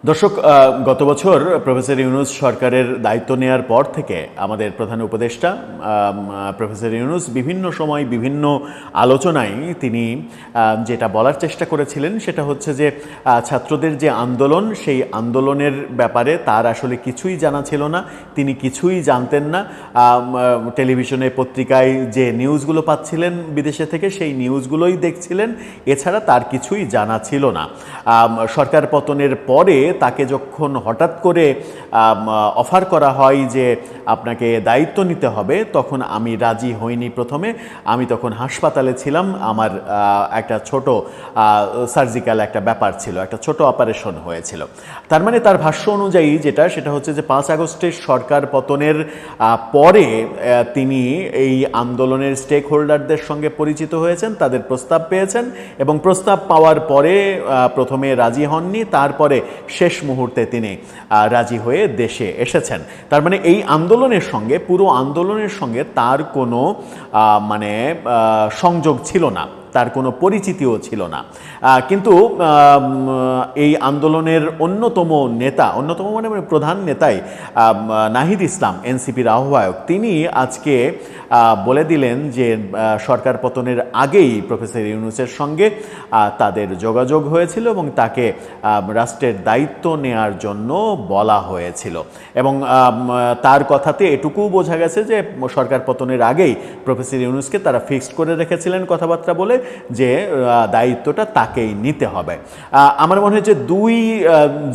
দর্শক, গত বছর প্রফেসর ইউনূস সরকারের দায়িত্ব নেয়ার পর থেকে আমাদের প্রধান উপদেষ্টা প্রফেসর ইউনূস বিভিন্ন সময় বিভিন্ন আলোচনায় তিনি যেটা বলার চেষ্টা করেছিলেন সেটা হচ্ছে যে ছাত্রদের যে আন্দোলন, সেই আন্দোলনের ব্যাপারে তার আসলে কিছুই জানা ছিল না, তিনি কিছুই জানতেন না। টেলিভিশনে পত্রিকায় যে নিউজগুলো পাচ্ছিলেন বিদেশে থেকে, সেই নিউজগুলোই দেখছিলেন, এছাড়া তার কিছুই জানা ছিল না। সরকার পতনের পরে তাকে যখন হঠাৎ করে অফার করা হয় যে আপনাকে দায়িত্ব নিতে হবে, তখন আমি রাজি হইনি। প্রথমে আমি তখন হাসপাতালে ছিলাম, আমার একটা ছোট সার্জিক্যাল একটা ব্যাপার ছিল, একটা ছোট অপারেশন হয়েছিল। তার মানে তার ভাষ্য অনুযায়ী সেটা হচ্ছে যে 5 আগস্টের সরকার পতনের পরে তিনি এই আন্দোলনের স্টেক হোল্ডারদের সঙ্গে পরিচিত হয়েছেন, তাদের প্রস্তাব পেয়েছেন এবং প্রস্তাব পাওয়ার পরে প্রথমে রাজি হননি, তারপরে শেষ মুহূর্তে তিনি রাজি হয়ে দেশে এসেছেন। তার মানে এই আন্দোলনের সঙ্গে, পুরো আন্দোলনের সঙ্গে তার কোনো সংযোগ ছিল না, তার কোনো পরিচিতিও ছিল না। কিন্তু এই আন্দোলনের অন্যতম প্রধান নেতাই নাহিদ ইসলাম, এনসিপির আহ্বায়ক, তিনি আজকে বলে দিলেন যে সরকার পতনের আগেই প্রফেসর ইউনূসের সঙ্গে তাদের যোগাযোগ হয়েছিল এবং তাকে রাষ্ট্রের দায়িত্ব নেয়ার জন্য বলা হয়েছিল। এবং তার কথাতে এটুকু বোঝা গেছে যে সরকার পতনের আগেই প্রফেসর ইউনূসকে তারা ফিক্সড করে রেখেছিলেন কথাবার্তা বলে যে দায়িত্বটা তাকেই নিতে হবে। আমার মনে হয়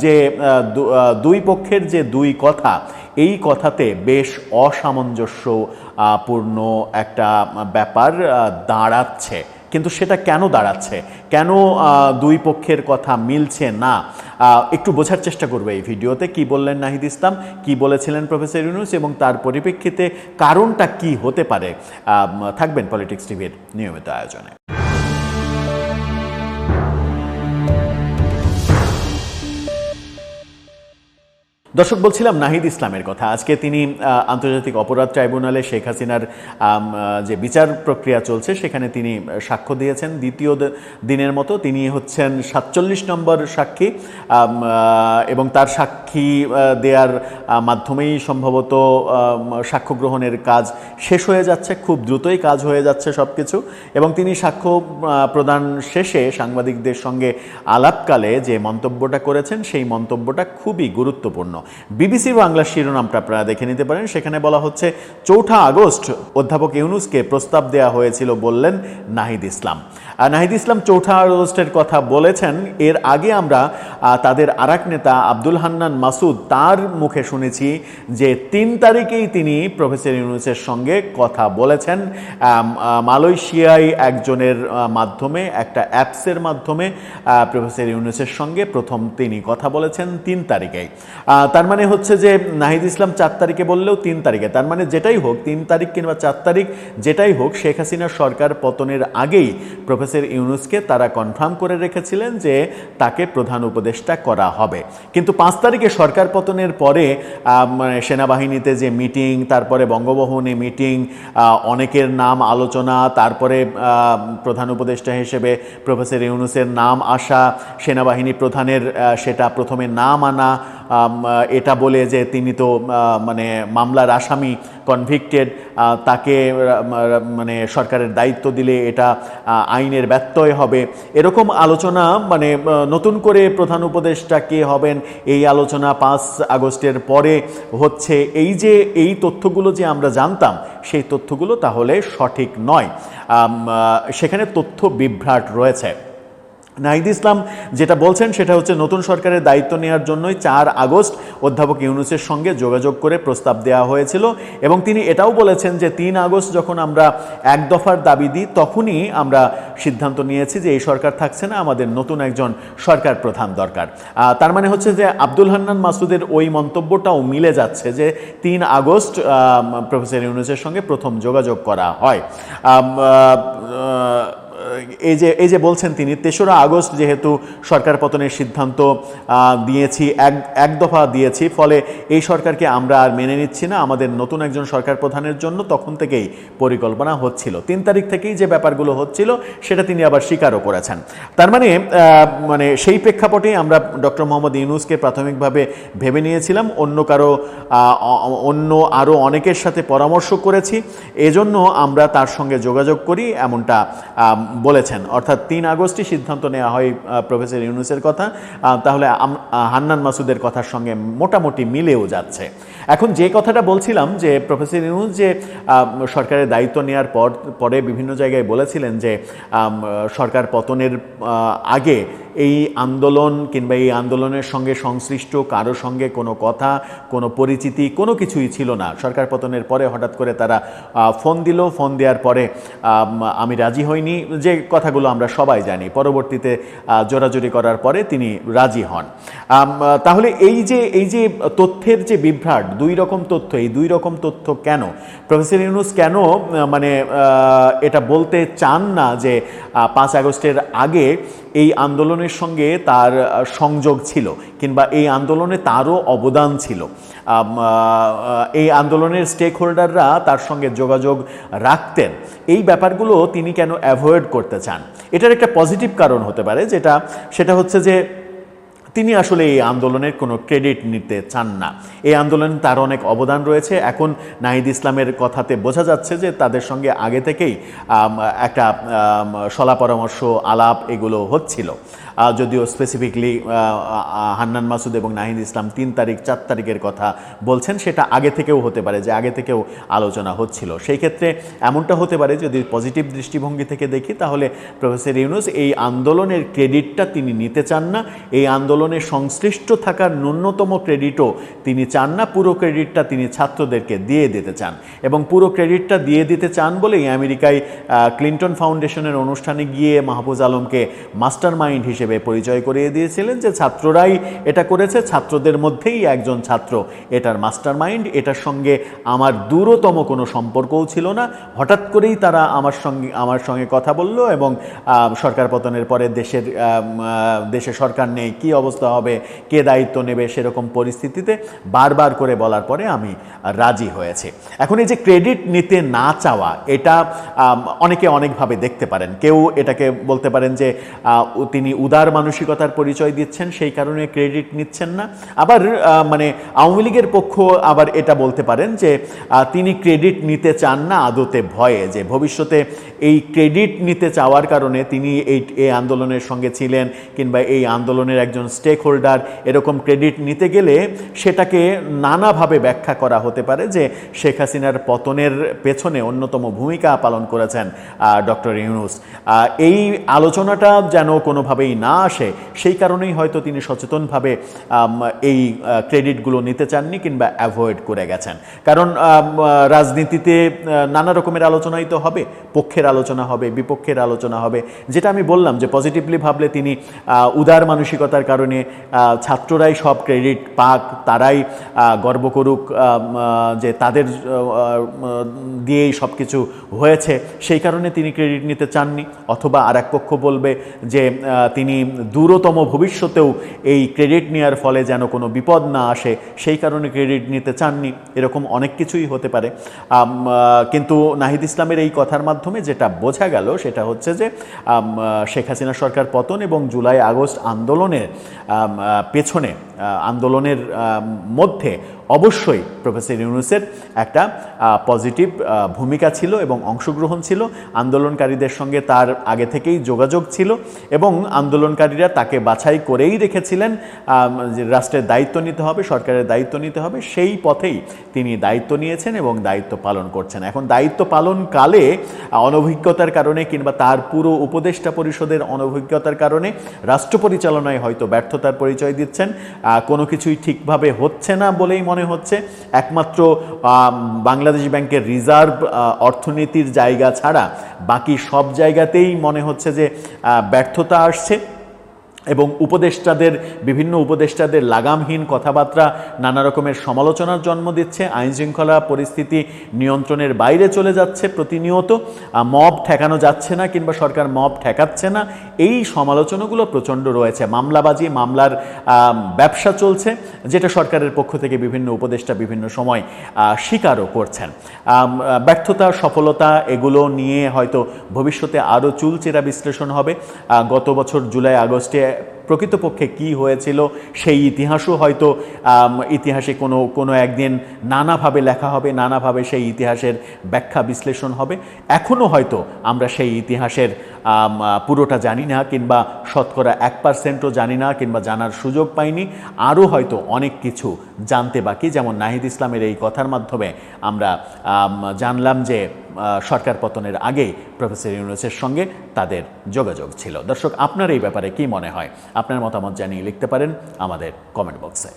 যে দুই পক্ষের যে দুই কথা, এই কথাতে বেশ অসামঞ্জস্যপূর্ণ একটা ব্যাপার দাঁড়াচ্ছে। কিন্তু সেটা কেন দাঁড়াচ্ছে, কেন দুই পক্ষের কথা মিলছে না, একটু বোঝার চেষ্টা করবে এই ভিডিওতে। কি বললেন নাহিদ ইসলাম, কি বলেছিলেন প্রফেসর ইউনূস এবং তার পরিপ্রেক্ষিতে কারণটা কি হতে পারে। থাকবেন পলিটিক্স টিভির নিয়মিত আয়োজনে। দর্শক, বলছিলাম নাহিদ ইসলামের কথা। আজকে তিনি আন্তর্জাতিক অপরাধ ট্রাইব্যুনালে শেখ হাসিনার যে বিচার প্রক্রিয়া চলছে সেখানে তিনি সাক্ষ্য দিয়েছেন দ্বিতীয় দিনের মতো। তিনি হচ্ছেন 47 নম্বর সাক্ষী এবং তার সাক্ষী দেওয়ার মাধ্যমেই সম্ভবত সাক্ষ্য গ্রহণের কাজ শেষ হয়ে যাচ্ছে, খুব দ্রুতই কাজ হয়ে যাচ্ছে সব কিছু। এবং তিনি সাক্ষ্য প্রদান শেষে সাংবাদিকদের সঙ্গে আলাপকালে যে মন্তব্যটা করেছেন, সেই মন্তব্যটা খুবই গুরুত্বপূর্ণ। বিবিসি বাংলার শিরোনামটা আপনারা দেখে নিতে পারেন। সেখানে বলা হচ্ছে, 4 আগস্ট অধ্যাপক ইউনূসকে প্রস্তাব দেওয়া হয়েছিল বললেন নাহিদ ইসলাম। নাহিদ ইসলাম 4 আগস্টের কথা বলেছেন। এর আগে আমরা তাদের আরেক নেতা আব্দুল হান্নান মাসুদ, তার মুখে শুনেছি যে 3 তারিখেই তিনি প্রফেসর ইউনূসের সঙ্গে কথা বলেছেন। মালয়েশিয়ায় একজনের মাধ্যমে, একটা অ্যাপসের মাধ্যমে প্রফেসর ইউনূসের সঙ্গে প্রথম তিনি কথা বলেছেন 3 তারিখেই। তার মানে হচ্ছে যে নাহিদ ইসলাম 4 তারিখে বললেও 3 তারিখে, তার মানে যেটাই হোক, 3 তারিখ কিংবা 4 তারিখ যেটাই হোক, শেখ হাসিনার সরকার পতনের আগেই প্রফেসর ইউনূসকে তারা কনফার্ম করে রেখেছিলেন যে তাকে প্রধান উপদেষ্টা করা হবে। কিন্তু 5 তারিখে সরকার পতনের পরে সেনাবাহিনীতে যে মিটিং, তারপরে বঙ্গভবনে মিটিং, অনেকের নাম আলোচনা, তারপরে প্রধান উপদেষ্টা হিসেবে প্রফেসর ইউনূসের নাম আসা, সেনাবাহিনী প্রধানের সেটা প্রথমে নাম আনা, এটা বলে যে তিনি তো মামলার আসামি, কনভিক্টেড, তাকে সরকারের দায়িত্ব দিলে এটা আইনের ব্যত্যয় হবে, এরকম আলোচনা। নতুন করে প্রধান উপদেষ্টা কে হবেন, এই আলোচনা 5 আগস্টের পরে হচ্ছে। এই তথ্যগুলো যে আমরা জানতাম, সেই তথ্যগুলো তাহলে সঠিক নয়, সেখানে তথ্য বিভ্রাট রয়েছে। নাহিদ ইসলাম যেটা বলছেন সেটা হচ্ছে, নতুন সরকারের দায়িত্ব নেওয়ার জন্যই 4 আগস্ট অধ্যাপক ইউনূসের সঙ্গে যোগাযোগ করে প্রস্তাব দেওয়া হয়েছিল। এবং তিনি এটাও বলেছেন যে 3 আগস্ট যখন আমরা 1 দফার দাবি দিই, তখনই আমরা সিদ্ধান্ত নিয়েছি যে এই সরকার থাকছে না, আমাদের নতুন একজন সরকার প্রধান দরকার। তার মানে হচ্ছে যে আব্দুল হান্নান মাসুদের ওই মন্তব্যটাও মিলে যাচ্ছে যে 3 আগস্ট প্রফেসর ইউনূসের সঙ্গে প্রথম যোগাযোগ করা হয়। এই যে বলছেন তিনি ৩রা আগস্ট যেহেতু সরকার পতনের সিদ্ধান্ত দিয়েছি, এক দফা দিয়েছি, ফলে এই সরকারকে আমরা আর মেনে নিচ্ছি না, আমাদের নতুন একজন সরকার প্রধানের জন্য তখন থেকেই পরিকল্পনা হচ্ছিল। ৩ তারিখ থেকেই যে ব্যাপারগুলো হচ্ছিল সেটা তিনি আবার স্বীকারও করেছেন। তার মানে সেই প্রেক্ষাপটে আমরা ডক্টর মোহাম্মদ ইউনূসকে প্রাথমিকভাবে ভেবে নিয়েছিলাম, অন্য আরও অনেকের সাথে পরামর্শ করেছি, এজন্য আমরা তার সঙ্গে যোগাযোগ করি এমনটা বলেছেন। অর্থাৎ ৩ আগস্টই সিদ্ধান্ত নেওয়া হয় প্রফেসর ইউনূসের কথা, তাহলে হান্নান মাসুদের কথার সঙ্গে মোটামুটি মিলেও যাচ্ছে। এখন যে কথাটা বলছিলাম যে প্রফেসর ইউনূস যে সরকারের দায়িত্ব নেওয়ার পরে বিভিন্ন জায়গায় বলেছিলেন যে সরকার পতনের আগে এই আন্দোলন কিংবা এই আন্দোলনের সঙ্গে সংশ্লিষ্ট কারো সঙ্গে কোনো কথা, কোনো পরিচিতি, কোনো কিছুই ছিল না। সরকার পতনের পরে হঠাৎ করে তারা ফোন দিল, ফোন দেওয়ার পরে আমি রাজি হইনি, যে কথাগুলো আমরা সবাই জানি। পরবর্তীতে জোরাজুরি করার পরে তিনি রাজি হন। তাহলে এই যে তথ্যের যে বিভ্রাট, দুই রকম তথ্য, এই দুই রকম তথ্য কেন? প্রফেসর ইউনূস কেন মানে এটা বলতে চান না যে 5 আগস্টের আগে এই আন্দোলনের সঙ্গে তার সংযোগ ছিল কিংবা এই আন্দোলনে তারও অবদান ছিল, এই আন্দোলনের স্টেক হোল্ডাররা তার সঙ্গে যোগাযোগ রাখতেন, এই ব্যাপারগুলো তিনি কেন অ্যাভয়েড করতে চান? এটার একটা পজিটিভ কারণ হতে পারে, সেটা হচ্ছে যে তিনি আসলে এই আন্দোলনের কোনো ক্রেডিট নিতে চান না। এই আন্দোলনে তার অনেক অবদান রয়েছে। এখন নাহিদ ইসলামের কথাতে বোঝা যাচ্ছে যে তাদের সঙ্গে আগে থেকেই একটা শলা পরামর্শ, আলাপ এগুলো হচ্ছিল। যদিও স্পেসিফিকলি হান্নান মাসুদ এবং নাহিদ ইসলাম 3 তারিখ 4 তারিখের কথা বলছেন, সেটা আগে থেকেও হতে পারে যে আগে থেকেও আলোচনা হচ্ছিল। সেই ক্ষেত্রে এমনটা হতে পারে, যদি পজিটিভ দৃষ্টিভঙ্গি থেকে দেখি, তাহলে প্রফেসর ইউনূস এই আন্দোলনের ক্রেডিটটা তিনি নিতে চান না, এই আন্দোলনে সংশ্লিষ্ট থাকার ন্যূনতম ক্রেডিটও তিনি চান না। পুরো ক্রেডিটটা তিনি ছাত্রদেরকে দিয়ে দিতে চান এবং পুরো ক্রেডিটটা দিয়ে দিতে চান বলেই আমেরিকায় ক্লিন্টন ফাউন্ডেশনের অনুষ্ঠানে গিয়ে মাহফুজ আলমকে মাস্টার মাইন্ড হিসেবে পরিচয় করিয়ে দিয়েছিলেন যে ছাত্ররাই এটা করেছে, ছাত্রদের মধ্যেই একজন ছাত্র এটার মাস্টার মাইন্ড, এটার সঙ্গে আমার দূরতম কোনো সম্পর্কও ছিল না। হঠাৎ করেই তারা আমার সঙ্গে কথা বলল এবং সরকার পতনের পরে দেশে সরকার নেই, কি অবস্থা হবে, কে দায়িত্ব নেবে, সেরকম পরিস্থিতিতে বারবার করে বলার পরে আমি রাজি হয়েছে। এখন এই যে ক্রেডিট নিতে না চাওয়া, এটা অনেকে অনেকভাবে দেখতে পারেন। কেউ এটাকে বলতে পারেন যে তিনি উদার মানসিকতার পরিচয় দিচ্ছেন, সেই কারণে ক্রেডিট নিচ্ছেন না। আবার মানে আওয়ামী লীগের পক্ষ আবার এটা বলতে পারেন যে তিনি ক্রেডিট নিতে চান না আদতে ভয়ে, যে ভবিষ্যতে এই ক্রেডিট নিতে চাওয়ার কারণে তিনি এই আন্দোলনের সঙ্গে ছিলেন কিংবা এই আন্দোলনের একজন স্টেক হোল্ডার, এরকম ক্রেডিট নিতে গেলে সেটাকে নানাভাবে ব্যাখ্যা করা হতে পারে যে শেখ হাসিনার পতনের পেছনে অন্যতম ভূমিকা পালন করেছেন ডক্টর ইউনূস। এই আলোচনাটা যেন কোনোভাবেই না আসে, সেই কারণেই হয়তো তিনি সচেতনভাবে এই ক্রেডিটগুলো নিতে চাননি কিংবা অ্যাভয়েড করে গেছেন। কারণ রাজনীতিতে নানা রকমের আলোচনাই তো হবে, পক্ষের আলোচনা হবে, বিপক্ষের আলোচনা হবে। যেটা আমি বললাম যে পজিটিভলি ভাবলে তিনি উদার মানসিকতার কারণে ছাত্ররাই সব ক্রেডিট পাক, তারাই গর্ব করুক যে তাদের দিয়েই সব কিছু হয়েছে, সেই কারণে তিনি ক্রেডিট নিতে চাননি। অথবা আর এক পক্ষ বলবে যে তিনি দূরতম ভবিষ্যতেও এই ক্রেডিট নেওয়ার ফলে যেন কোনো বিপদ না আসে, সেই কারণে ক্রেডিট নিতে চাননি। এরকম অনেক কিছুই হতে পারে। কিন্তু নাহিদ ইসলামের এই কথার মাধ্যমে যেটা বোঝা গেল সেটা হচ্ছে যে শেখ হাসিনা সরকার পতন এবং জুলাই আগস্ট আন্দোলনের পেছনে, আন্দোলনের মধ্যে অবশ্যই প্রফেসর ইউনূসের একটা পজিটিভ ভূমিকা ছিল এবং অংশগ্রহণ ছিল। আন্দোলনকারীদের সঙ্গে তার আগে থেকেই যোগাযোগ ছিল এবং আন্দোলনকারীরা তাকে বাছাই করেই রেখেছিলেন যে রাষ্ট্রের দায়িত্ব নিতে হবে, সরকারের দায়িত্ব নিতে হবে। সেই পথেই তিনি দায়িত্ব নিয়েছেন এবং দায়িত্ব পালন করছেন। এখন দায়িত্ব পালনকালে অনভিজ্ঞতার কারণে কিংবা তার পুরো উপদেষ্টা পরিষদের অনভিজ্ঞতার কারণে রাষ্ট্র পরিচালনায় হয়তো ব্যর্থতার পরিচয় দিচ্ছেন। কোনো কিছুই ঠিকভাবে হচ্ছে না বলেই মনে হচ্ছে। একমাত্র বাংলাদেশ ব্যাংকের রিজার্ভ অর্থনীতির জায়গা ছাড়া বাকি সব জায়গাতেই মনে হচ্ছে যে ব্যর্থতা আসছে। এবং বিভিন্ন উপদেষ্টাদের লাগামহীন কথাবার্তা নানা রকমের সমালোচনার জন্ম দিচ্ছে। আইনশৃঙ্খলা পরিস্থিতি নিয়ন্ত্রণের বাইরে চলে যাচ্ছে প্রতিনিয়ত, মব ঠেকানো যাচ্ছে না কিংবা সরকার মব ঠেকাচ্ছে না, এই সমালোচনাগুলো প্রচণ্ড রয়েছে। মামলাবাজি, মামলার ব্যবসা চলছে, যেটা সরকারের পক্ষ থেকে বিভিন্ন উপদেষ্টা বিভিন্ন সময় স্বীকারও করছেন। ব্যর্থতা, সফলতা এগুলো নিয়ে হয়তো ভবিষ্যতে আরও চুলচেরা বিশ্লেষণ হবে। গত বছর জুলাই আগস্টে প্রকৃতপক্ষে কি হয়েছিল সেই ইতিহাসও হয়তো ইতিহাসে কোনো একদিন নানাভাবে লেখা হবে, নানাভাবে সেই ইতিহাসের ব্যাখ্যা বিশ্লেষণ হবে। এখনও হয়তো আমরা সেই ইতিহাসের পুরোটা জানি না, কিংবা শতকরা 1%ও জানি না, কিংবা জানার সুযোগ পাইনি। আরও হয়তো অনেক কিছু জানতে বাকি, যেমন নাহিদ ইসলামের এই কথার মাধ্যমে আমরা জানলাম যে সরকার পতনের আগে প্রফেসর ইউনূসের সঙ্গে তাদের যোগাযোগ ছিল। দর্শক, আপনার এই ব্যাপারে কি মনে হয়? আপনার মতামত জানিয়ে লিখতে পারেন আমাদের কমেন্ট বক্সে।